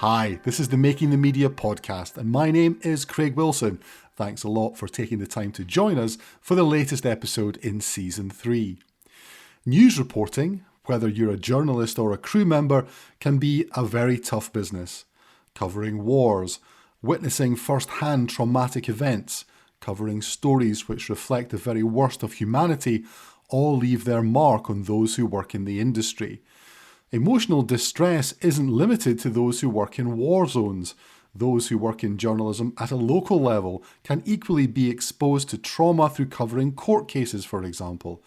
Hi, this is the Making the Media podcast, and my name is Craig Wilson. Thanks a lot for taking the time to join us for the latest episode in Season 3. News reporting, whether you're a journalist or a crew member, can be a very tough business. Covering wars, witnessing first-hand traumatic events, covering stories which reflect the very worst of humanity, all leave their mark on those who work in the industry. Emotional distress isn't limited to those who work in war zones. Those who work in journalism at a local level can equally be exposed to trauma through covering court cases, for example.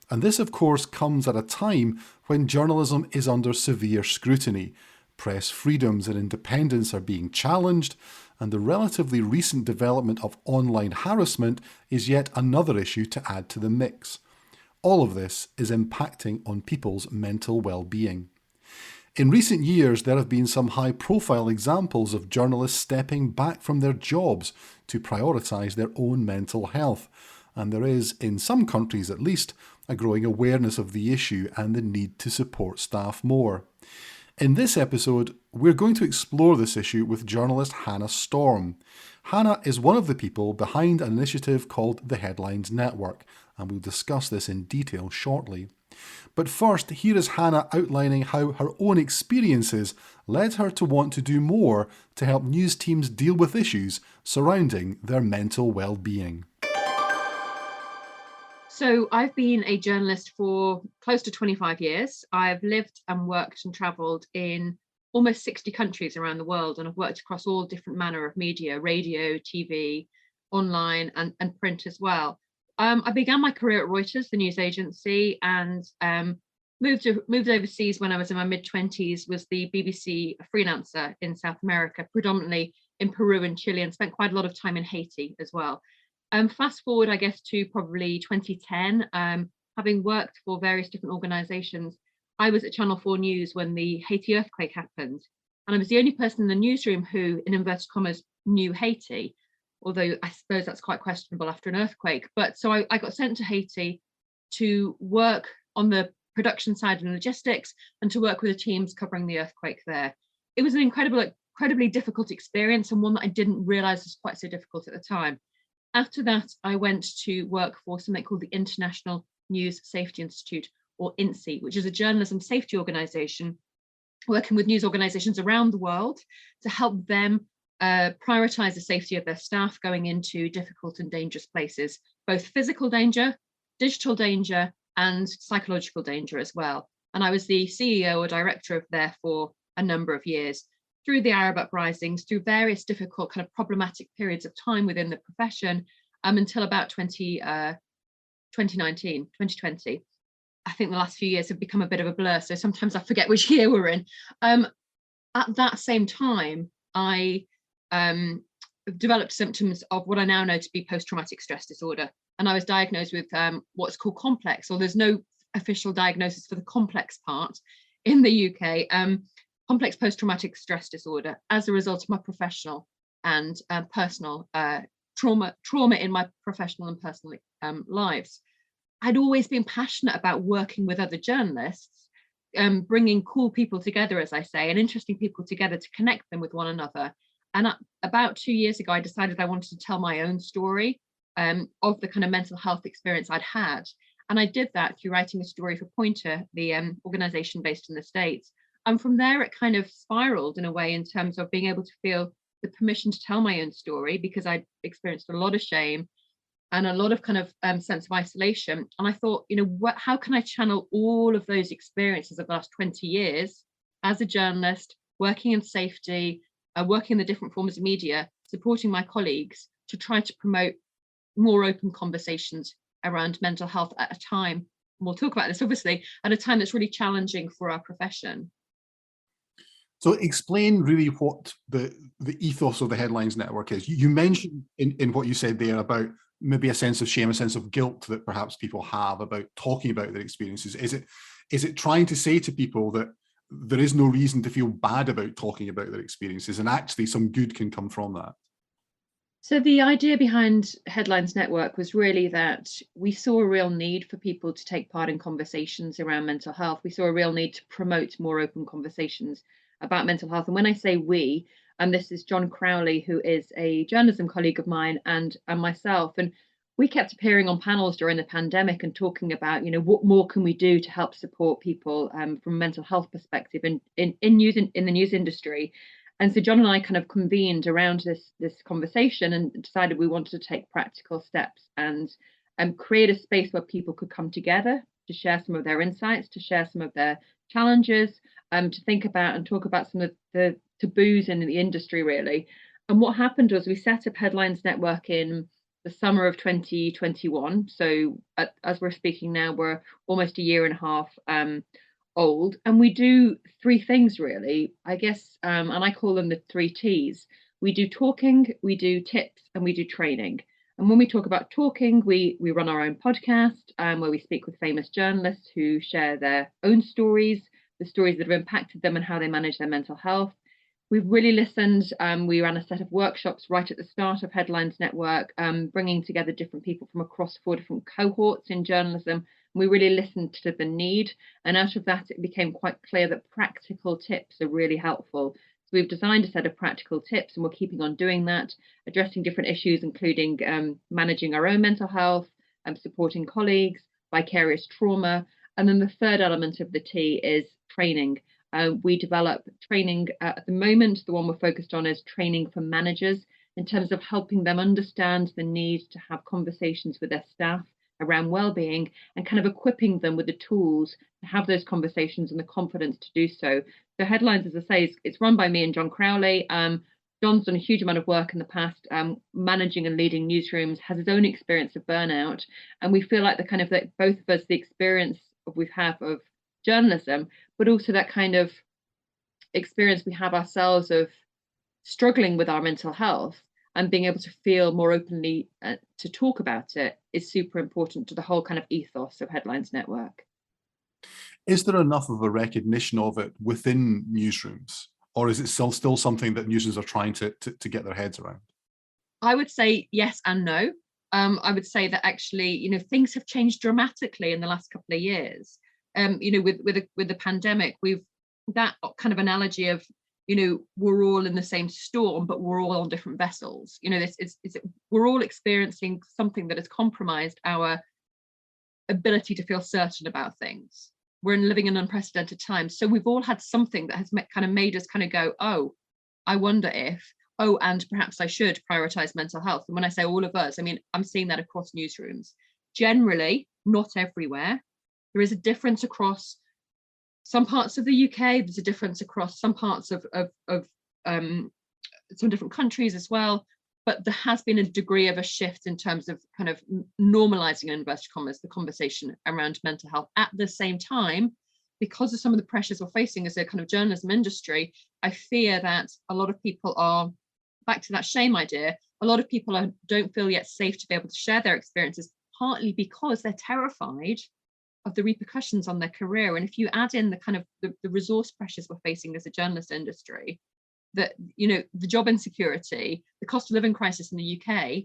And this, of course, comes at a time when journalism is under severe scrutiny. Press freedoms and independence are being challenged, and the relatively recent development of online harassment is yet another issue to add to the mix. All of this is impacting on people's mental well-being. In recent years, there have been some high-profile examples of journalists stepping back from their jobs to prioritise their own mental health, and there is, in some countries at least, a growing awareness of the issue and the need to support staff more. In this episode, we're going to explore this issue with journalist Hannah Storm. Hannah is one of the people behind an initiative called the Headlines Network, and we'll discuss this in detail shortly. But first, here is Hannah outlining how her own experiences led her to want to do more to help news teams deal with issues surrounding their mental well-being. So I've been a journalist for close to 25 years. I've lived and worked and travelled in almost 60 countries around the world, and I've worked across all different manner of media, radio, TV, online and print as well. I began my career at Reuters, the news agency, and moved overseas when I was in my mid-20s, was the BBC freelancer in South America, predominantly in Peru and Chile, and spent quite a lot of time in Haiti as well. Fast forward, I guess, to probably 2010, having worked for various different organisations, I was at Channel 4 News when the Haiti earthquake happened. And I was the only person in the newsroom who, in inverted commas, knew Haiti, although I suppose that's quite questionable after an earthquake. But so I got sent to Haiti to work on the production side and logistics and to work with the teams covering the earthquake there. It was an incredibly difficult experience, and one that I didn't realise was quite so difficult at the time. After that, I went to work for something called the International News Safety Institute, or INSEE, which is a journalism safety organisation working with news organisations around the world to help them prioritise the safety of their staff going into difficult and dangerous places, both physical danger, digital danger, and psychological danger as well. And I was the CEO or director of there for a number of years, through the Arab uprisings, through various difficult kind of problematic periods of time within the profession, until about 2019, 2020. I think the last few years have become a bit of a blur, so sometimes I forget which year we're in. At that same time, I developed symptoms of what I now know to be post-traumatic stress disorder. And I was diagnosed with what's called complex, or there's no official diagnosis for the complex part in the UK, complex post-traumatic stress disorder, as a result of my professional and personal trauma in my professional and personal lives. I'd always been passionate about working with other journalists, bringing cool people together, as I say, and interesting people together to connect them with one another. And about 2 years ago, I decided I wanted to tell my own story of the kind of mental health experience I'd had. And I did that through writing a story for Pointer, the organization based in the States. And from there, it kind of spiraled in a way in terms of being able to feel the permission to tell my own story, because I'd experienced a lot of shame and a lot of kind of sense of isolation. And I thought, how can I channel all of those experiences of the last 20 years as a journalist, working in safety, working in the different forms of media, supporting my colleagues to try to promote more open conversations around mental health at a time, and we'll talk about this obviously, at a time that's really challenging for our profession. So explain really what the ethos of the Headlines Network is. You mentioned in what you said there about maybe a sense of shame, a sense of guilt that perhaps people have about talking about their experiences. Is it trying to say to people that there is no reason to feel bad about talking about their experiences, and actually some good can come from that? So the idea behind Headlines Network was really that we saw a real need for people to take part in conversations around mental health. We saw a real need to promote more open conversations about mental health. And when I say we, and this is John Crowley, who is a journalism colleague of mine, and myself, and we kept appearing on panels during the pandemic and talking about, what more can we do to help support people from a mental health perspective in the news industry. And so John and I kind of convened around this conversation and decided we wanted to take practical steps and create a space where people could come together to share some of their insights, to share some of their challenges, to think about and talk about some of the taboos in the industry, really. And what happened was we set up Headlines Network in the summer of 2021. So as we're speaking now, we're almost a year and a half old. And we do three things, really, I guess, and I call them the 3 T's. We do talking, we do tips, and we do training. And when we talk about talking, we run our own podcast where we speak with famous journalists who share their own stories, the stories that have impacted them and how they manage their mental health. We've really listened. We ran a set of workshops right at the start of Headlines Network, bringing together different people from across 4 different cohorts in journalism. We really listened to the need. And out of that, it became quite clear that practical tips are really helpful. So we've designed a set of practical tips, and we're keeping on doing that, addressing different issues, including managing our own mental health, supporting colleagues, vicarious trauma. And then the third element of the T is training. We develop training at the moment. The one we're focused on is training for managers in terms of helping them understand the need to have conversations with their staff around well-being and kind of equipping them with the tools to have those conversations and the confidence to do so. So Headlines, as I say, it's run by me and John Crowley. John's done a huge amount of work in the past managing and leading newsrooms, has his own experience of burnout. And we feel like that both of us, the experience we've had of journalism, but also that kind of experience we have ourselves of struggling with our mental health and being able to feel more openly to talk about it is super important to the whole kind of ethos of Headlines Network. Is there enough of a recognition of it within newsrooms, or is it still something that newsrooms are trying to get their heads around? I would say yes and no. I would say that actually, things have changed dramatically in the last couple of years. With the pandemic, we've that kind of analogy of, we're all in the same storm, but we're all on different vessels. We're all experiencing something that has compromised our ability to feel certain about things. We're living in unprecedented times. So we've all had something that has made us kind of go, oh, I wonder if, and perhaps I should prioritize mental health. And when I say all of us, I mean, I'm seeing that across newsrooms. Generally, not everywhere. There is a difference across some parts of the UK. There's a difference across some parts of some different countries as well. But there has been a degree of a shift in terms of kind of normalizing, in inverted commas, the conversation around mental health. At the same time, because of some of the pressures we're facing as a kind of journalism industry, I fear that a lot of people are back to that shame idea. A lot of people don't feel yet safe to be able to share their experiences, partly because they're terrified of the repercussions on their career. And if you add in the kind of the resource pressures we're facing as a journalist industry, that, the job insecurity, the cost of living crisis in the UK,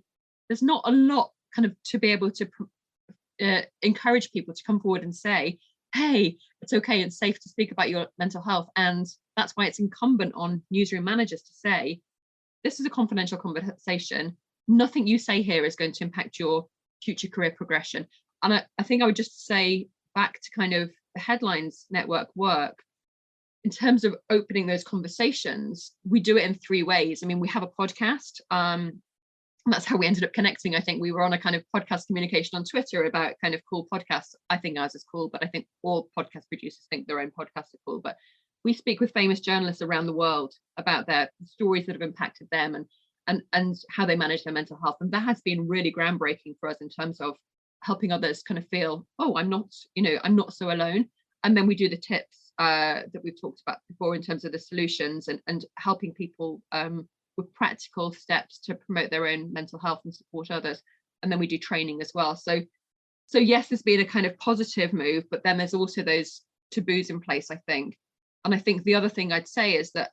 there's not a lot kind of to be able to encourage people to come forward and say, hey, it's okay and safe to speak about your mental health. And that's why it's incumbent on newsroom managers to say, this is a confidential conversation. Nothing you say here is going to impact your future career progression. And I think I would just say back to kind of the Headlines Network work, in terms of opening those conversations, we do it in 3 ways. I mean, we have a podcast. And that's how we ended up connecting. I think we were on a kind of podcast communication on Twitter about kind of cool podcasts. I think ours is cool, but I think all podcast producers think their own podcasts are cool. But we speak with famous journalists around the world about their stories that have impacted them and how they manage their mental health. And that has been really groundbreaking for us in terms of helping others kind of feel, oh, I'm not so alone. And then we do the tips that we've talked about before in terms of the solutions and helping people with practical steps to promote their own mental health and support others. And then we do training as well. So yes, there's been a kind of positive move, but then there's also those taboos in place, I think. And I think the other thing I'd say is that,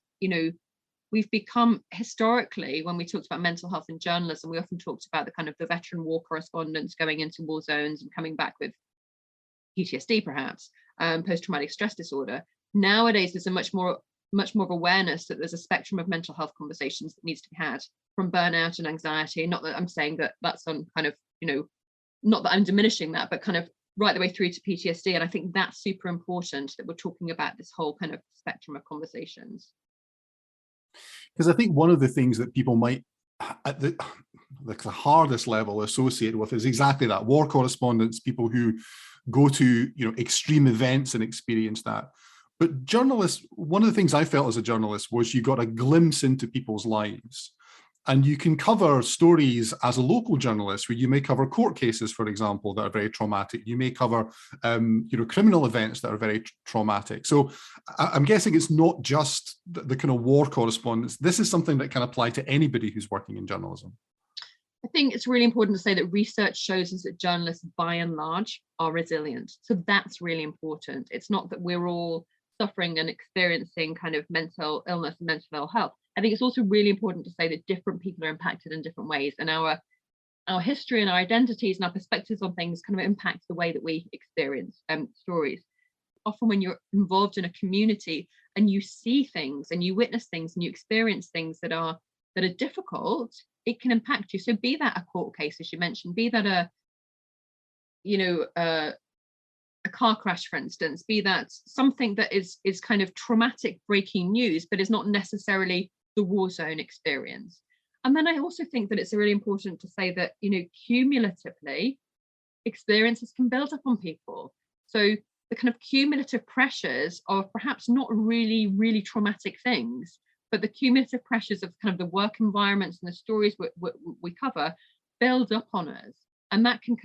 we've become historically, when we talked about mental health in journalism, we often talked about the kind of the veteran war correspondents going into war zones and coming back with PTSD, perhaps, post-traumatic stress disorder. Nowadays, there's a much more much more of awareness that there's a spectrum of mental health conversations that needs to be had, from burnout and anxiety. Not that I'm saying that that's on kind of, not that I'm diminishing that, but kind of right the way through to PTSD. And I think that's super important, that we're talking about this whole kind of spectrum of conversations. Because I think one of the things that people might, at the hardest level, associated with is exactly that: war correspondents, people who go to extreme events and experience that. But journalists, one of the things I felt as a journalist was you got a glimpse into people's lives. And you can cover stories as a local journalist, where you may cover court cases, for example, that are very traumatic. You may cover, criminal events that are very traumatic. So I'm guessing it's not just the kind of war correspondence. This is something that can apply to anybody who's working in journalism. I think it's really important to say that research shows us that journalists, by and large, are resilient. So that's really important. It's not that we're all suffering and experiencing kind of mental illness and mental ill health. I think it's also really important to say that different people are impacted in different ways, and our history and our identities and our perspectives on things kind of impact the way that we experience stories. Often when you're involved in a community and you see things and you witness things and you experience things that are difficult, it can impact you. So be that a court case, as you mentioned, be that a car crash, for instance, be that something that is kind of traumatic breaking news, but is not necessarily the war zone experience. And then I also think that it's really important to say that, cumulatively, experiences can build up on people. So the kind of cumulative pressures of perhaps not really, really traumatic things, but the cumulative pressures of kind of the work environments and the stories we cover build up on us. And that can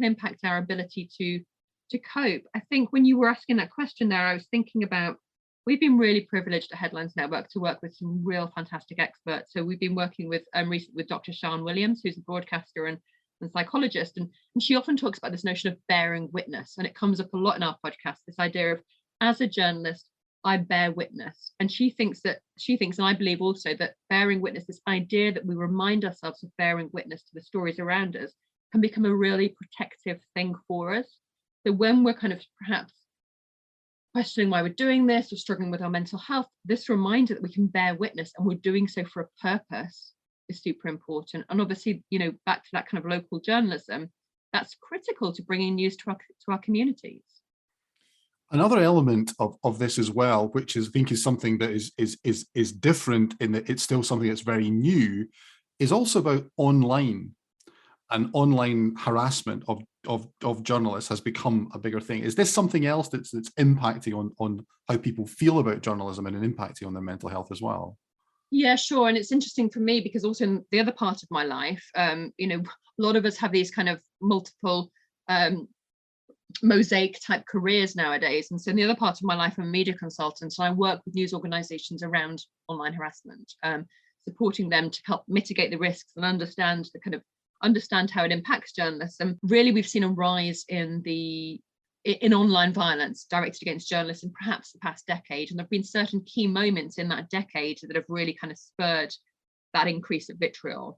impact our ability to cope. I think when you were asking that question there, I was thinking about, we've been really privileged at Headlines Network to work with some real fantastic experts. So we've been working with recently with Dr. Sian Williams, who's a broadcaster and psychologist, and she often talks about this notion of bearing witness, and it comes up a lot in our podcast, this idea of, as a journalist, I bear witness. And she thinks, and I believe also, that bearing witness, this idea that we remind ourselves of bearing witness to the stories around us, can become a really protective thing for us. So when we're kind of perhaps questioning why we're doing this or struggling with our mental health, this reminder that we can bear witness and we're doing so for a purpose is super important. And obviously, back to that kind of local journalism, that's critical to bringing news to our communities. Another element of this as well, which I think is something that is different in that it's still something that's very new, is also about online. And online harassment of journalists has become a bigger thing. Is this something else that's impacting on how people feel about journalism and impacting on their mental health as well? Yeah, sure. And it's interesting for me because also in the other part of my life, a lot of us have these kind of multiple mosaic type careers nowadays. And so in the other part of my life, I'm a media consultant, and I work with news organizations around online harassment, supporting them to help mitigate the risks and understand how it impacts journalism. Really, we've seen a rise in online violence directed against journalists in perhaps the past decade. And there have been certain key moments in that decade that have really kind of spurred that increase of vitriol.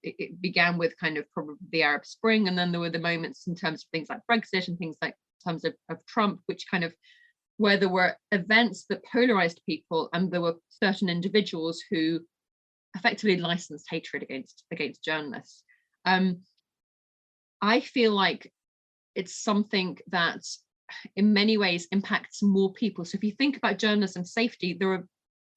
It began with kind of probably the Arab Spring, and then there were the moments in terms of things like Brexit and things like in terms of Trump, which kind of, where there were events that polarized people, and there were certain individuals who effectively licensed hatred against journalists. I feel like it's something that in many ways impacts more people. So if you think about journalism safety, there are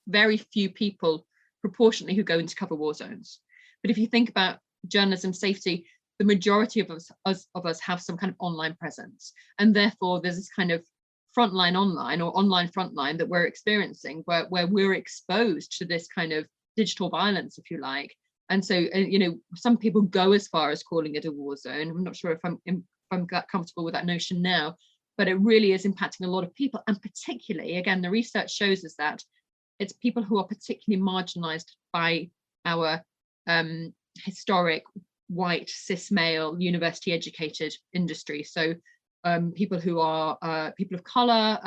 very few people proportionately who go into cover war zones. But if you think about journalism safety, the majority of us have some kind of online presence. And therefore there's this kind of frontline online or online frontline that we're experiencing where we're exposed to this kind of digital violence, if you like. And so, some people go as far as calling it a war zone. I'm not sure if I'm comfortable with that notion now, but it really is impacting a lot of people. And particularly, again, the research shows us that it's people who are particularly marginalized by our historic white cis male university educated industry. So people who are people of color,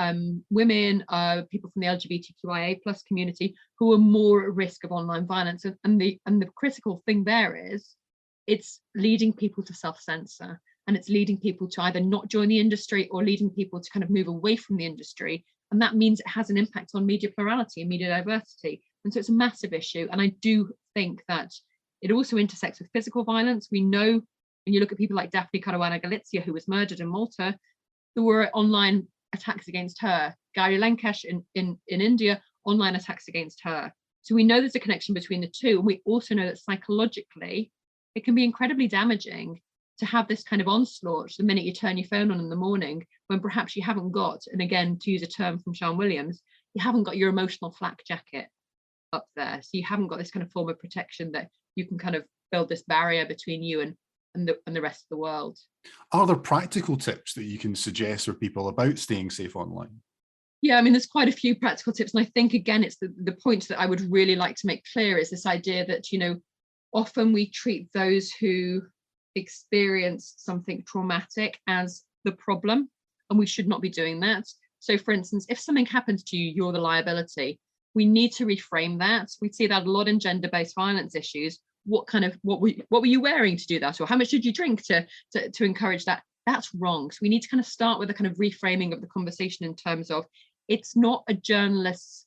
women, people from the LGBTQIA plus community who are more at risk of online violence. And the critical thing there is it's leading people to self-censor, and it's leading people to either not join the industry or leading people to kind of move away from the industry And that means it has an impact on media plurality and media diversity. And so it's a massive issue. And I do think that it also intersects with physical violence. We know when you look at people like Daphne Caruana Galizia, who was murdered in Malta, there were online attacks against her. Gary Lankesh in India, online attacks against her. So we know there's a connection between the two. And we also know that psychologically, it can be incredibly damaging to have this kind of onslaught the minute you turn your phone on in the morning, when perhaps you haven't got, and again, to use a term from Sean Williams, you haven't got your emotional flak jacket up there. So you haven't got this kind of form of protection that you can kind of build this barrier between you and the rest of the world. Are there practical tips that you can suggest for people about staying safe online? Yeah, I mean, there's quite a few practical tips. And I think, again, it's the point that I would really like to make clear is this idea that, often we treat those who experience something traumatic as the problem, and we should not be doing that. So, for instance, if something happens to you, you're the liability. We need to reframe that. We see that a lot in gender-based violence issues. What were you wearing to do that, or how much did you drink to encourage that? That's wrong. So we need to kind of start with a kind of reframing of the conversation in terms of it's not a journalist's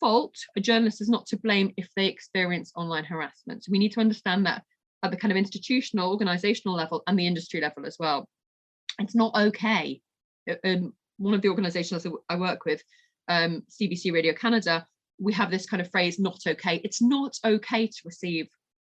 fault. A journalist is not to blame if they experience online harassment. So we need to understand that at the kind of institutional, organizational level and the industry level as well. It's not okay. One of the organizations that I work with, CBC Radio Canada, we have this kind of phrase, not okay. It's not okay to receive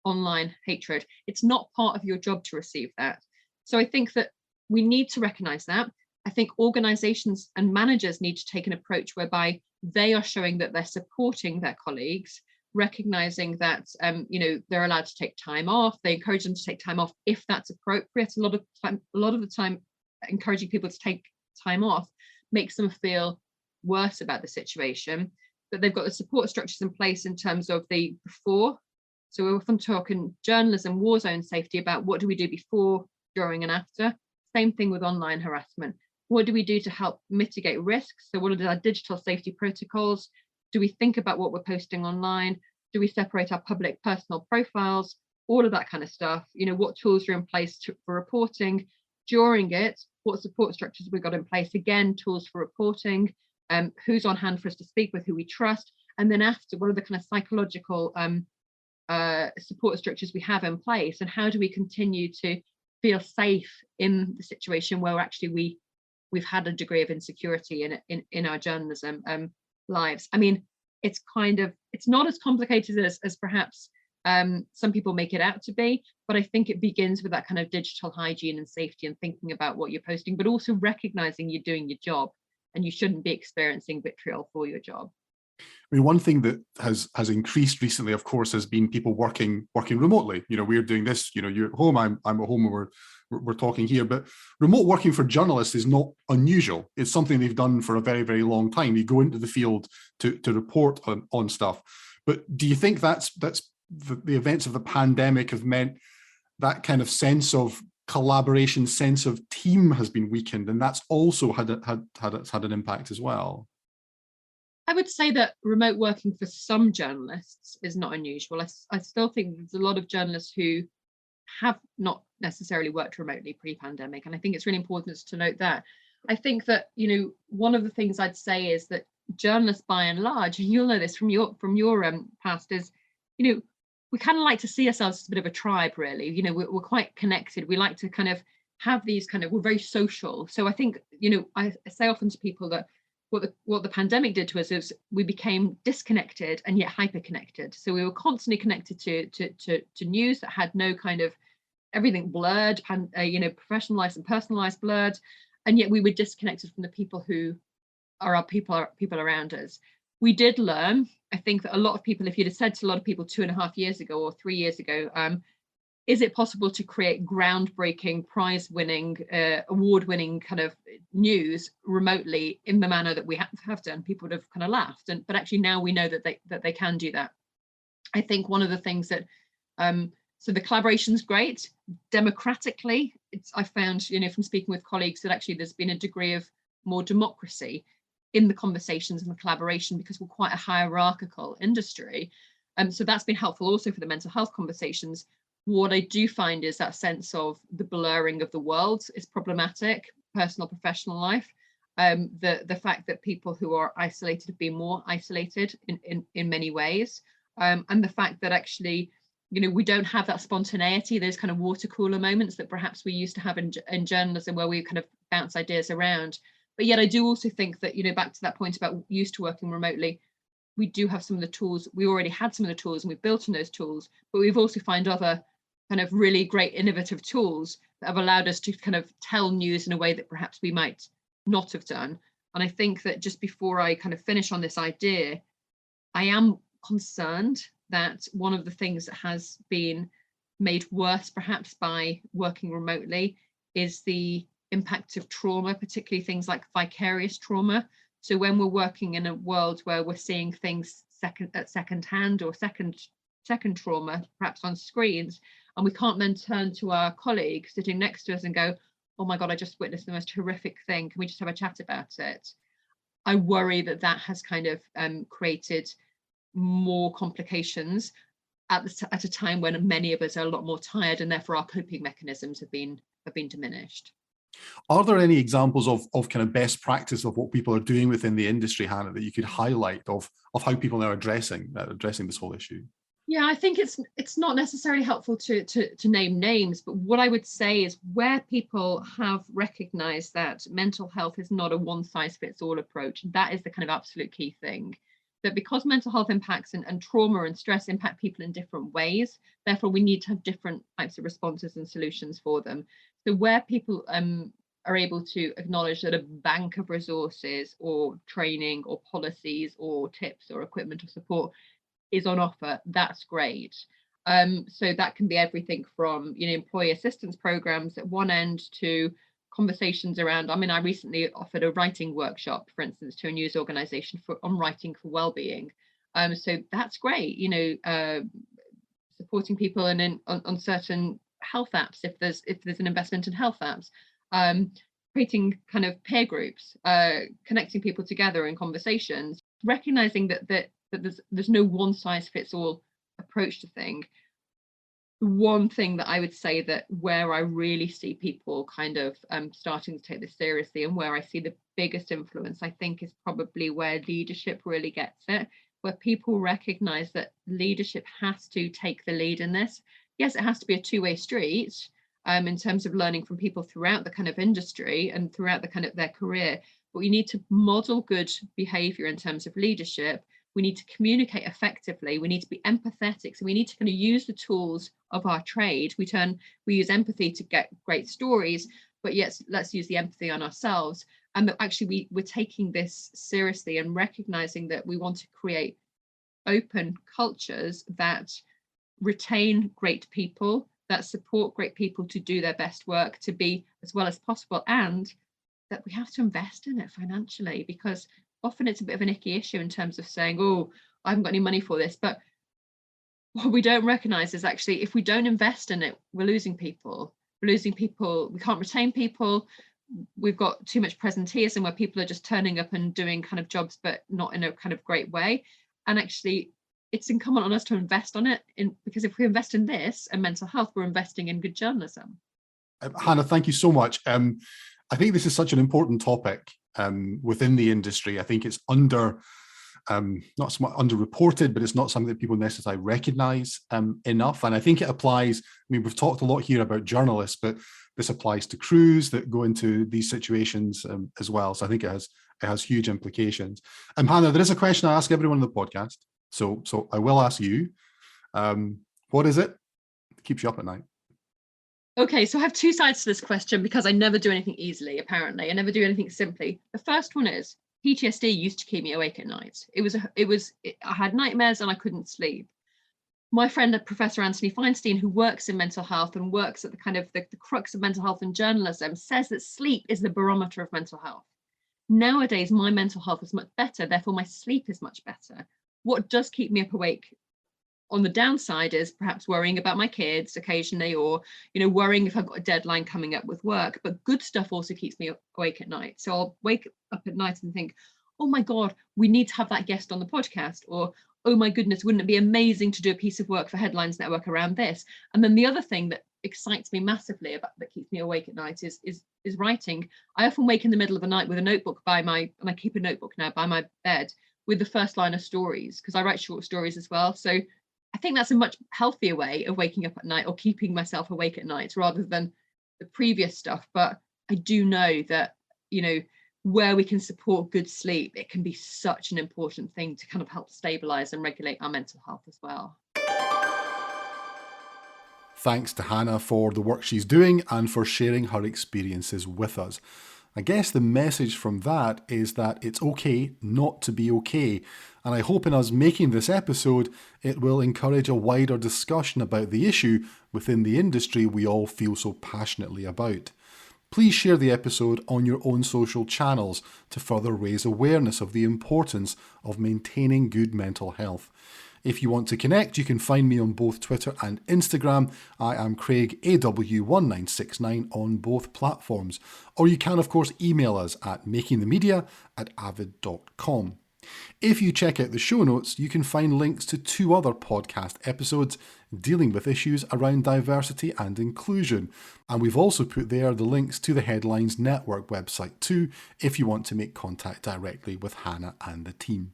online hatred. It's not part of your job to receive that. So I think that we need to recognize that. I think organizations and managers need to take an approach whereby they are showing that they're supporting their colleagues, recognizing that they're allowed to take time off. They encourage them to take time off if that's appropriate. A lot of the time, encouraging people to take time off makes them feel worse about the situation. That they've got the support structures in place in terms of the before. So we're often talking journalism, war zone safety about what do we do before, during, and after. Same thing with online harassment. What do we do to help mitigate risks? So what are our digital safety protocols? Do we think about what we're posting online? Do we separate our public personal profiles? All of that kind of stuff. What tools are in place for reporting during it? What support structures have we got in place? Again, tools for reporting. Who's on hand for us to speak with, who we trust. And then after, what are the kind of psychological support structures we have in place? And how do we continue to feel safe in the situation where actually we've had a degree of insecurity in our journalism lives? I mean, it's not as complicated as perhaps some people make it out to be, but I think it begins with that kind of digital hygiene and safety and thinking about what you're posting, but also recognizing you're doing your job and you shouldn't be experiencing vitriol for your job. I mean, one thing that has increased recently, of course, has been people working remotely. We're doing this. You're at home. I'm at home. And we're talking here. But remote working for journalists is not unusual. It's something they've done for a very, very long time. You go into the field to report on stuff. But do you think that's the events of the pandemic have meant that kind of sense of collaboration, sense of team has been weakened, and that's also had an impact as well? I would say that remote working for some journalists is not unusual. I still think there's a lot of journalists who have not necessarily worked remotely pre-pandemic, and I think it's really important to note that. I think that one of the things I'd say is that journalists, by and large, and you'll know this from your past, is we kind of like to see ourselves as a bit of a tribe, really. We're quite connected. We like to kind of have these we're very social. So I think I say often to people that what the pandemic did to us is we became disconnected and yet hyper-connected. So we were constantly connected to news that had no kind of everything blurred and professionalized and personalized blurred, and yet we were disconnected from the people who are our people around us. We did learn. I think that a lot of people, if you'd have said to a lot of people 2.5 years ago or 3 years ago, is it possible to create groundbreaking, prize-winning, award-winning kind of news remotely in the manner that we have done? People would have kind of laughed. But actually now we know that they can do that. I think one of the things that, so the collaboration's great. Democratically, I found, from speaking with colleagues, that actually there's been a degree of more democracy in the conversations and the collaboration because we're quite a hierarchical industry. So that's been helpful also for the mental health conversations. What I do find is that sense of the blurring of the worlds is problematic, personal, professional life. the fact that people who are isolated have been more isolated in many ways, and the fact that actually, we don't have that spontaneity, those kind of water cooler moments that perhaps we used to have in journalism, where we kind of bounce ideas around. But yet I do also think that, back to that point about used to working remotely, we do have some of the tools. We already had some of the tools and we've built on those tools, but we've also found other kind of really great innovative tools that have allowed us to kind of tell news in a way that perhaps we might not have done. And I think that just before I kind of finish on this idea, I am concerned that one of the things that has been made worse perhaps by working remotely is the impact of trauma, particularly things like vicarious trauma. So when we're working in a world where we're seeing things second hand or second trauma, perhaps on screens, and we can't then turn to our colleague sitting next to us and go, oh my God, I just witnessed the most horrific thing. Can we just have a chat about it? I worry that that has kind of created more complications at a time when many of us are a lot more tired, and therefore our coping mechanisms have been diminished. Are there any examples of kind of best practice of what people are doing within the industry, Hannah, that you could highlight of how people are addressing this whole issue? Yeah, I think it's not necessarily helpful to name names, but what I would say is where people have recognized that mental health is not a one-size-fits-all approach, that is the kind of absolute key thing. That because mental health impacts and trauma and stress impact people in different ways, therefore we need to have different types of responses and solutions for them. So where people are able to acknowledge that a bank of resources or training or policies or tips or equipment or support is on offer, that's great. So that can be everything from employee assistance programs at one end to conversations around, I recently offered a writing workshop, for instance, to a news organization on writing for well-being. So that's great, supporting people and on certain health apps, if there's an investment in health apps, creating kind of peer groups, connecting people together in conversations, recognizing that there's no one size fits all approach to things. One thing that I would say that where I really see people kind of starting to take this seriously, and where I see the biggest influence, I think, is probably where leadership really gets it, where people recognize that leadership has to take the lead in this. Yes, it has to be a two-way street in terms of learning from people throughout the kind of industry and throughout the kind of their career, but we need to model good behavior in terms of leadership. We need to communicate effectively. We need to be empathetic. So we need to kind of use the tools of our trade. We use empathy to get great stories, but yes, let's use the empathy on ourselves. And that actually we're taking this seriously and recognizing that we want to create open cultures that retain great people, that support great people to do their best work, to be as well as possible, and that we have to invest in it financially, because often it's a bit of an icky issue in terms of saying, oh, I haven't got any money for this. But what we don't recognize is actually, if we don't invest in it, we're losing people. We can't retain people. We've got too much presenteeism where people are just turning up and doing kind of jobs, but not in a kind of great way. And actually, it's incumbent on us to invest on it, because if we invest in this and mental health, we're investing in good journalism. Hannah, thank you so much. I think this is such an important topic within the industry. I think it's not so much underreported, but it's not something that people necessarily recognize enough. And I think it applies. We've talked a lot here about journalists, but this applies to crews that go into these situations as well. So I think it has huge implications. Hannah, there is a question I ask everyone on the podcast. So I will ask you, what is it that keeps you up at night? Okay, so I have two sides to this question, because I never do anything easily, apparently. I never do anything simply. The first one is PTSD used to keep me awake at night. I had nightmares and I couldn't sleep. My friend, Professor Anthony Feinstein, who works in mental health and works at the kind of the crux of mental health and journalism, says that sleep is the barometer of mental health. Nowadays, my mental health is much better, therefore my sleep is much better. What does keep me up awake on the downside is perhaps worrying about my kids occasionally, or worrying if I've got a deadline coming up with work. But good stuff also keeps me awake at night. So I'll wake up at night and think, oh my God, we need to have that guest on the podcast, or oh my goodness, wouldn't it be amazing to do a piece of work for Headlines Network around this? And then the other thing that excites me massively, about that keeps me awake at night, is writing. I often wake in the middle of the night with a notebook and I keep a notebook now by my bed with the first line of stories, because I write short stories as well. So I think that's a much healthier way of waking up at night, or keeping myself awake at night, rather than the previous stuff. But I do know that, where we can support good sleep, it can be such an important thing to kind of help stabilize and regulate our mental health as well. Thanks to Hannah for the work she's doing and for sharing her experiences with us. I guess the message from that is that it's okay not to be okay. And I hope in us making this episode, it will encourage a wider discussion about the issue within the industry we all feel so passionately about. Please share the episode on your own social channels to further raise awareness of the importance of maintaining good mental health. If you want to connect, you can find me on both Twitter and Instagram. I am Craig AW1969 on both platforms. Or you can, of course, email us at makingthemedia@avid.com. If you check out the show notes, you can find links to 2 other podcast episodes dealing with issues around diversity and inclusion. And we've also put there the links to the Headlines Network website too, if you want to make contact directly with Hannah and the team.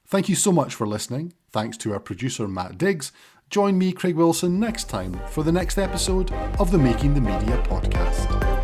Thank you so much for listening. Thanks to our producer, Matt Diggs. Join me, Craig Wilson, next time for the next episode of the Making the Media podcast.